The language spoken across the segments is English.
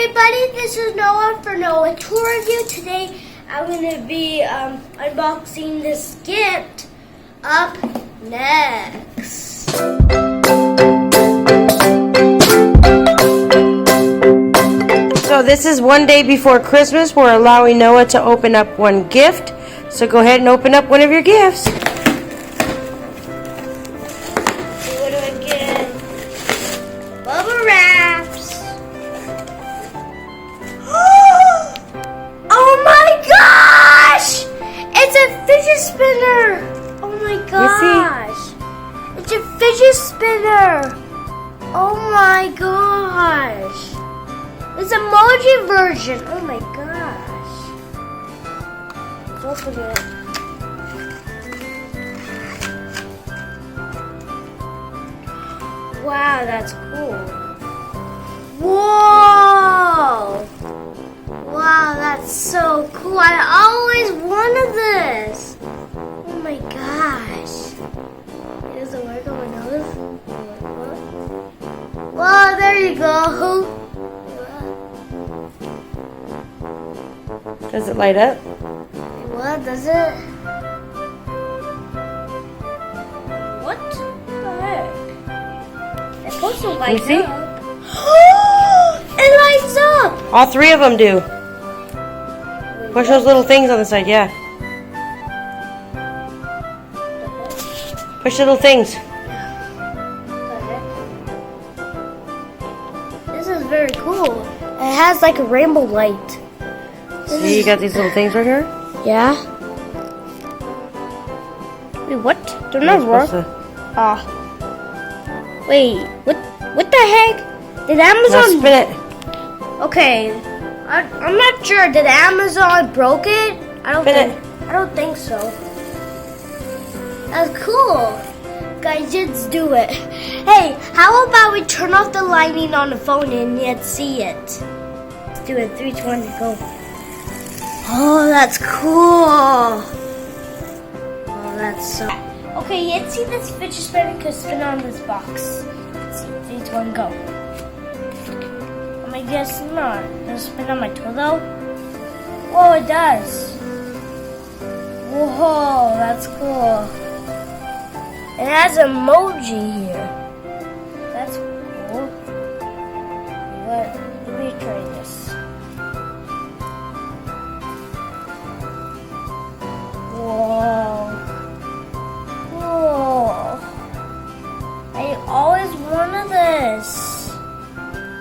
everybody, this is Noah for Noah Tour Review. Today I'm going to be unboxing this gift up next. So this is one day before Christmas. We're allowing Noah to open up one gift. So go ahead and open up one of your gifts. What do I get? Bubble wraps. Oh my gosh! It's a fidget spinner. Oh my gosh! It's a fidget spinner. Oh my gosh! It's emoji version. Oh my gosh! Let's open it. Wow, that's cool. Whoa! Wow, that's so cool. I always wanted this. Oh my gosh. Does it work on my nose? Whoa, there you go. Does it light up? What does it? What the heck? It's supposed to light see? up. It lights up! All three of them do. Push those little things on the side, yeah. Push the little things. This is very cool. It has like a rainbow light. See, you got these little things right here? Yeah. Wait, what? They're not work. Ah. Wait, what the heck? Did Amazon? Now spin it. Okay, I'm not sure. Did Amazon broke it? I don't think so. That's cool. Guys, just do it. Hey, how about we turn off the lighting on the phone and yet see it? Let's do it. 3, 2, 1, go. Oh, that's cool. Oh, that's so. Okay, let's see this fidget spinner could spin on this box. Let's see. 3, 2, 1, go. I guess not. Does it spin on my toe though? Whoa, it does. Whoa, that's cool. It has an emoji here. That's cool. Let me try this. Whoa. Whoa. I always wanted this.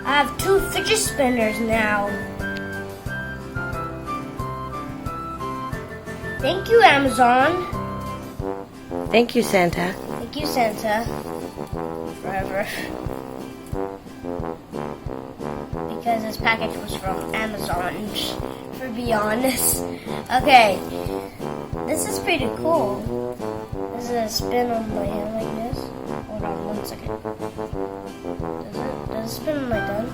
I have 2 fidget spinners now. Thank you, Amazon. Thank you, Santa. Thank you, Santa. Forever. Because this package was from Amazon, for be honest. Okay. This is pretty cool. This is a spin on my hand like this. Hold on 1 second. Does it spin on my thumb?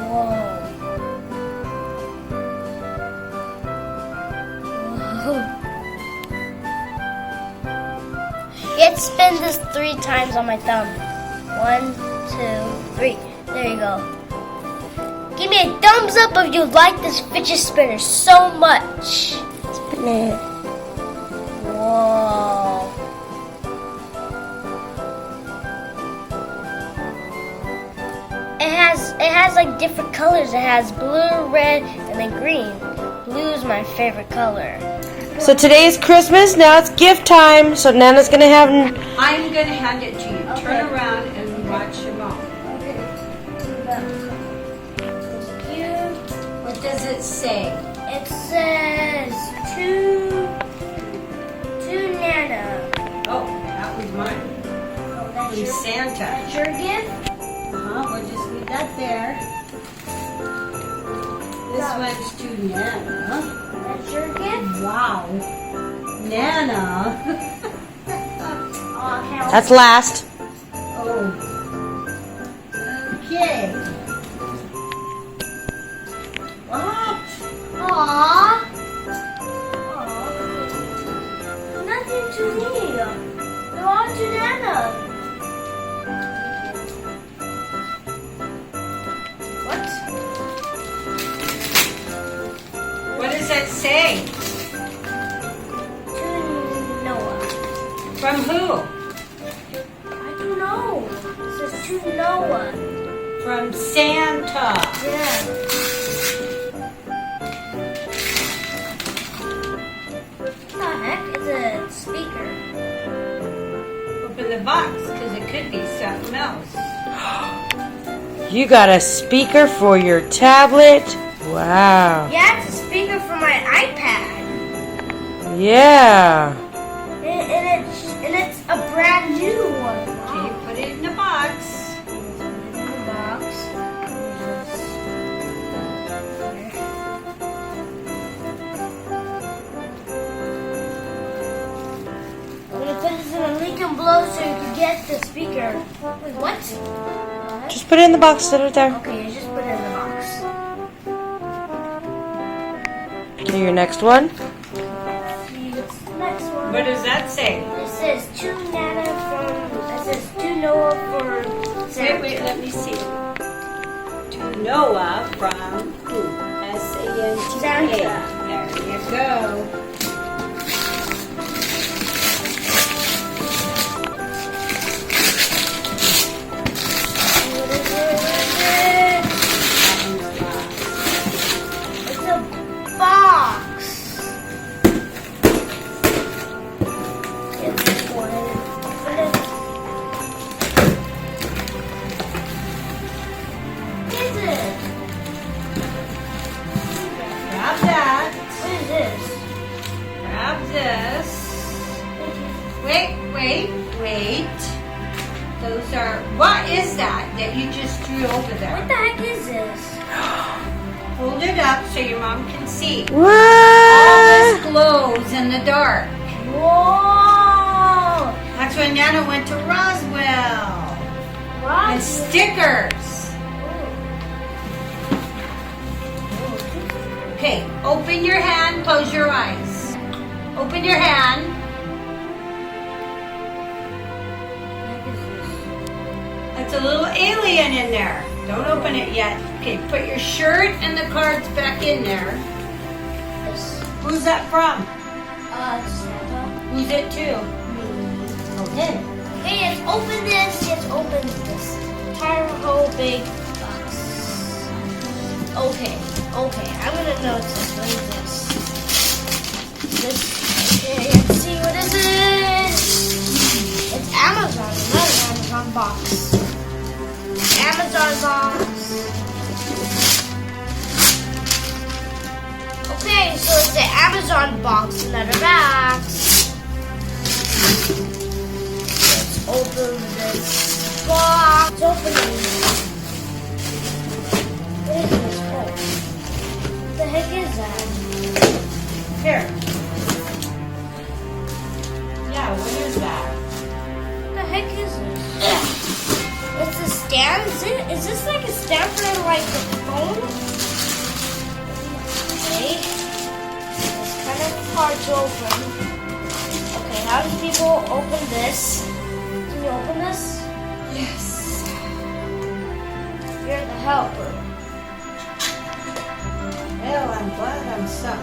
Whoa. Whoa. Let's spin this 3 times on my thumb. 1, 2, 3. There you go. Give me a thumbs up if you like this fidget spinner so much. Spin it. Whoa. It has like different colors. It has blue, red, and then green. Blue is my favorite color. So today is Christmas. Now it's gift time. So Nana's gonna have. I'm going to hand it to you. Okay. Turn around and watch your mom. Okay. What does it say? It says to Nana. Oh, that was mine. Oh, that's From your, Santa. that's your gift? We'll just leave that there. This one's to Nana. That's your gift? Wow. Nana. Oh, okay. That's last. Oh. Okay. What? Aww. Nothing to me. to Nana. What? What does that say? To Noah. From who? I don't know. It says to Noah. From Santa. Yeah. What the heck is a speaker? Open the box, because it could be something else. You got a speaker for your tablet? Wow. Yeah, it's a speaker for my iPad. Yeah. And it's a brand new one. Okay, put it in the box. Box. I'm gonna put this in a link and below so you can get the speaker. Wait, what? Just put it in the box that are there. Okay, I just put it in the box. Okay, your next one. See what's the next one. What does that say? It says to Nana from. It says to Noah for Santa. Wait, let me see. To Noah from who? S-A-N-T-A. Santa. There you go. What is it? It's a box. It's one. What is it? Grab that. What is this? Grab this. Wait. Those are, what is that you just threw over What there? the heck is this? Hold it up so your mom can see. All What? this glows in the dark. Whoa! That's when Nana went to Roswell. Wow. And stickers. Okay, open your hand, close your eyes. Open your hand. That's a little alien in there. Don't open it yet. Okay, put your shirt and the cards back in there. Who's that from? Santa. Who's it to? Okay. Okay, let's open this. Let's open this entire whole big box. Okay, I'm gonna notice. What is this? Okay, let's see. What is it? It's Amazon. Another Amazon box. Amazon box. Okay, so it's the Amazon box. Another box. Let's open this box. It's opening. What is this? Oh. What the heck is that? Here. Yeah, what is that? What the heck is this? It's a stand. Is this like a stand for like the phone? Okay. It's kind of hard to open. Okay, how do people open this? Can you open this? Yes. You're the helper. Well, I'm glad I'm stuck.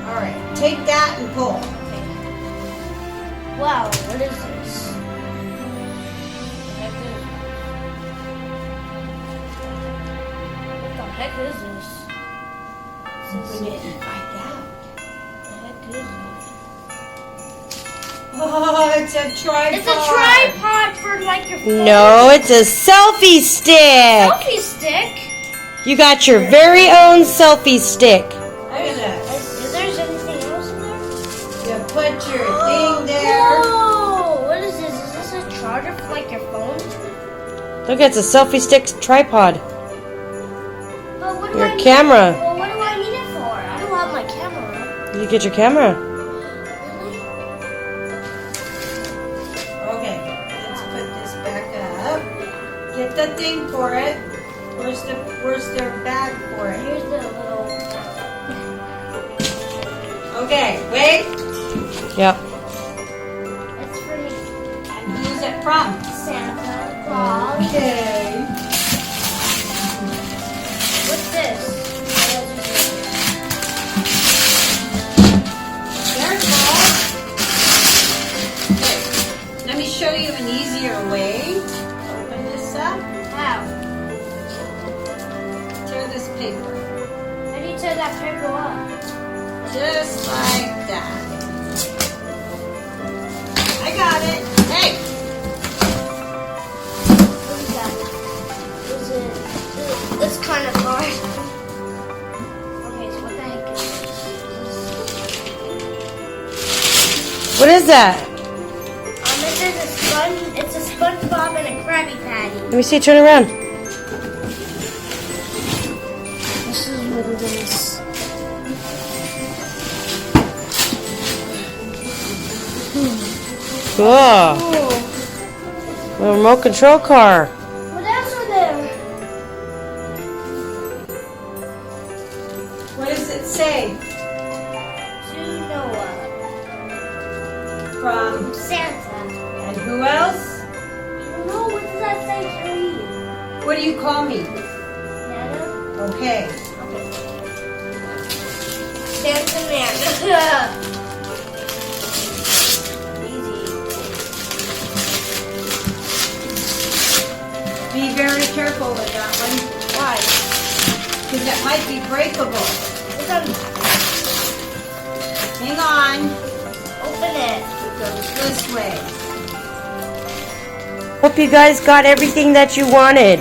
All right, take that and pull. Wow, what is this? What the heck is this? Open it and find out. What the heck is this? Oh, it's a tripod. It's a tripod for like your phone. No, it's a selfie stick. Selfie stick. You got your very own selfie stick. Look at this. Is there anything else in there? You put your thing there. Whoa! What is this? Is this a charger for like your phone? Look, it's a selfie stick tripod. But what do Your I need camera. it for? What do I need it for? I don't have my camera. You get your camera. Really? Okay, let's put this back up. Get the thing for it. Where's the bag for it? Here's the little. Okay, wait. Yep. It's for me. from? Santa Claus. Okay. What's this? Careful. Okay. Let me show you an easier way. Open this up. How? Tear this paper. How do you tear that paper up? Just like that. I got it. Hey! What is that? Is it? It's kind of hard. Okay, so what the heck is this? What is that? This is a sponge. It's a SpongeBob and a Krabby Patty. Let me see. Turn around. This is what it is. Cool. Oh, A remote control car. what else are there? What does it say? To Noah. From Santa. and who else? No, what does that say to me? What do you call me? Santa? Okay. Okay. Santa Man. Be very careful with that one. Why? Because it might be breakable. It's on. Hang on. Open it. It goes this way. Hope you guys got everything that you wanted.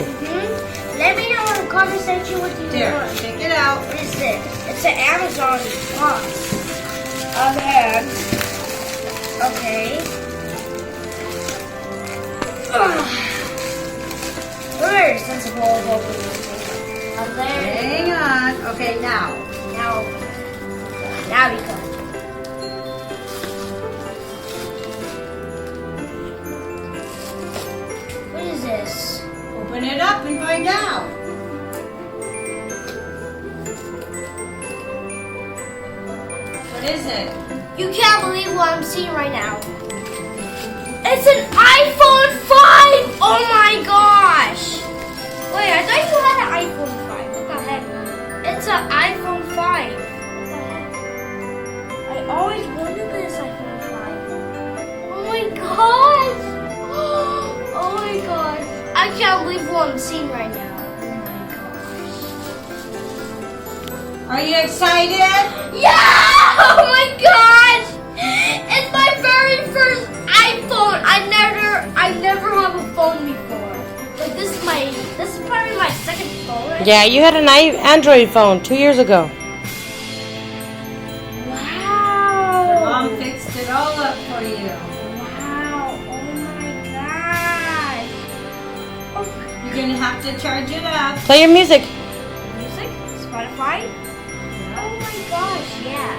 Let me know in the comment section what you There, want. take it out. What is this? It's an Amazon box. Okay. Very sensible of opening this. Up there. Hang on. Okay, now. Now we go. What is this? Open it up and find out. What is it? You can't believe what I'm seeing right now. It's an iPhone 5! Oh my gosh! Wait, I thought you had an iPhone 5. What the heck? It's an iPhone 5. What the heck? I always wanted this iPhone 5. Oh my gosh! Oh my gosh. I can't believe what I'm seeing right now. Oh my gosh. Are you excited? Yeah! Oh my gosh! It's my very first iPhone. I never have a phone before. Like this is probably my second phone. Right? Yeah, you had an Android phone 2 years ago. Wow. Mom fixed it all up for you. Wow. Oh my gosh. You're gonna have to charge it up. Play your music. Music? Spotify? Oh my gosh, yeah.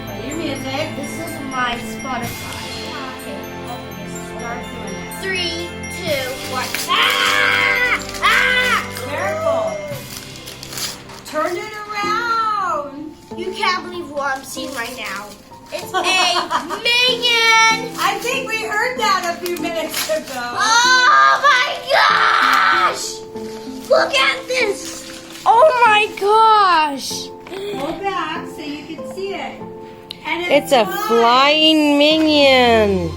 Play your music. This is my Spotify. Okay. Start doing it. 3, 2, 1. Ah! Ah! Careful. Turn it around. You can't believe what I'm seeing right now. It's a minion! I think we heard that a few minutes ago. Oh my gosh! Look at this! Oh my gosh! Go back so you can see it. And It's a flies. flying minion.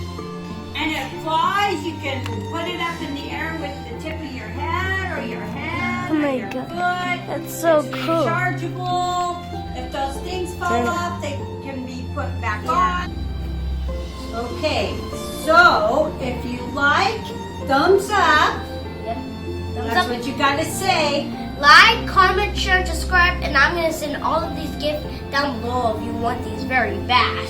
And it flies. You can put it up in the air with the tip of your head or your hand Oh my or your God. foot. That's so It's cool. rechargeable. If those things fall Turn. off, they can be put back on. Okay, so if you like, thumbs up. Yep. Thumbs That's up. what you gotta say. Like, comment, share, and subscribe, and I'm gonna send all of these gifts down below if you want these very bad.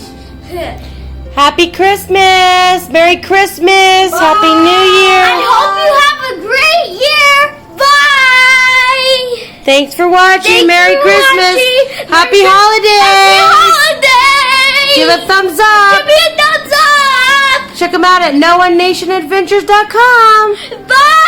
Happy Christmas! Merry Christmas! Happy New Year! I hope you have a great year. Bye. Thanks for watching. Thanks Merry for Christmas! watching. Happy Happy holidays! holidays. Give a thumbs up! Give me a thumbs up. Check them out at noonenationadventures.com. Bye.